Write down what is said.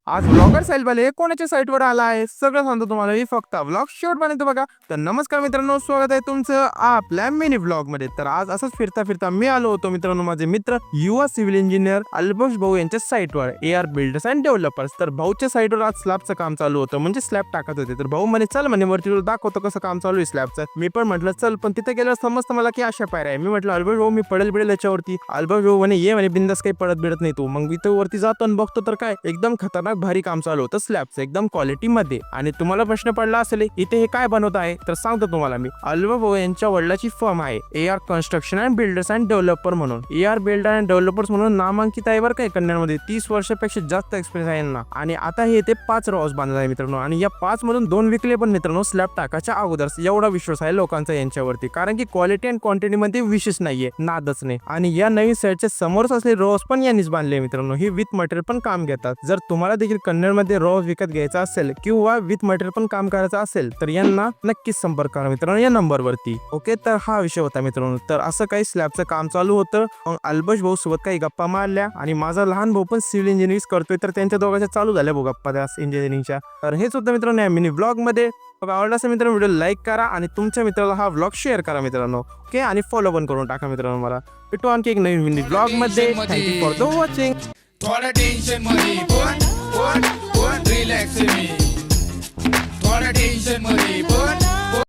आज ब्लॉगर साहिल बाले कोणाच्या साईटवर आला आहे सगळं सांगतो तुम्हाला मी फक्त ब्लॉग शॉर्ट बनवतो बघा। तर नमस्कार मित्रांनो, स्वागत आहे तुमचं आपल्या मिनी ब्लॉग मध्ये। तर आज असंच फिरता फिरता मी आलो होतो मित्रांनो माझे मित्र युवा सिव्हिल इंजिनियर अल्बोश भाऊ यांच्या साईटवर AR बिल्डर्स अँड डेव्हलपर्स। तर भाऊच्या साईटवर आज स्लॅबचं काम चालू होतं, म्हणजे स्लॅब टाकत होते। तर भाऊ म्हणे चल म्हणे वरती दाखवतो कसं काम चालू आहे स्लॅबचं। मी पण म्हटलं चल, पण तिथे गेल्यावर समजतं मला की अशा पायऱ्या आहे। मी म्हटलं अल्बोश भाऊ मी पडेल याच्यावरती। अल्बोश भाऊ म्हणे ये म्हणे बिंदास, काही पडत बिडत नाही तू। मग इथं वरती जातो आणि बघतो तर काय एकदम खतरनाक भारी काम चालू होतं स्लॅबचं, एकदम क्वालिटी मध्ये। आणि तुम्हाला प्रश्न पडला असेल इथे हे काय बनवत आहे, तर सांगतो तुम्हाला मी। अल्बोश भाऊ यांच्या वडिलाची फर्म आहे AR construction and builders and developer म्हणून। AR बिल्डर अँड डेव्हलपर्स म्हणून नामांकित आहे बरं काय कन्नडमध्ये। 30 वर्षापेक्षा जास्त एक्सपिरियन्स आहे यांना। आणि आता हे ते 5 हाऊस बांधत आहे मित्रांनो, आणि या 5 मधून 2 विकले पण मित्रांनो स्लॅब टाकायच्या अगोदर। एवढा विश्वास आहे लोकांचा यांच्यावरती, कारण की क्वालिटी अँड क्वांटिटी मध्ये विशेष नाहीये, नादच नाही। आणि या नवीन साईडच्या समोरच असले रोज पण यांनीच बांधले मित्रांनो। ही विथ मटेरियल पण काम घेतात। जर तुम्हाला देखील कन्नडमध्ये रोज विकत घ्यायचा असेल किंवा विथ मटेरियल पण काम करायचं असेल तर यांना नक्कीच संपर्क करा मित्रांनो या नंबरवरती। ओके, तर हा विषय होता मित्रांनो। तर असं काही स्लॅबचं काम चालू होतं। मग अल्बोश भाऊ सोबत काही गप्पा मारल्या, आणि माझा लहान भाऊ पण सिव्हिल इंजिनिअरिंग करतोय, तर त्यांच्या दोघांच्या चालू झाल्या भाऊ गप्पा त्या इंजिनिअरिंगच्या। तर हेच होतं मित्रांनो या मिनी ब्लॉग मध्ये। आवडला असेल मित्रांनो व्हिडिओ लाईक करा आणि तुमच्या मित्राला हा व्लॉग शेअर करा मित्रांनो। ओके, आणि फॉलो पण करून टाका मित्रांनो मला। भेटू आणखी एक नवीन मिनी ब्लॉग मध्ये। Thank you for the watching. थोड़ा टेंशन मध्ये पण रिलॅक्स मी, थोड़ा टेंशन मध्ये पण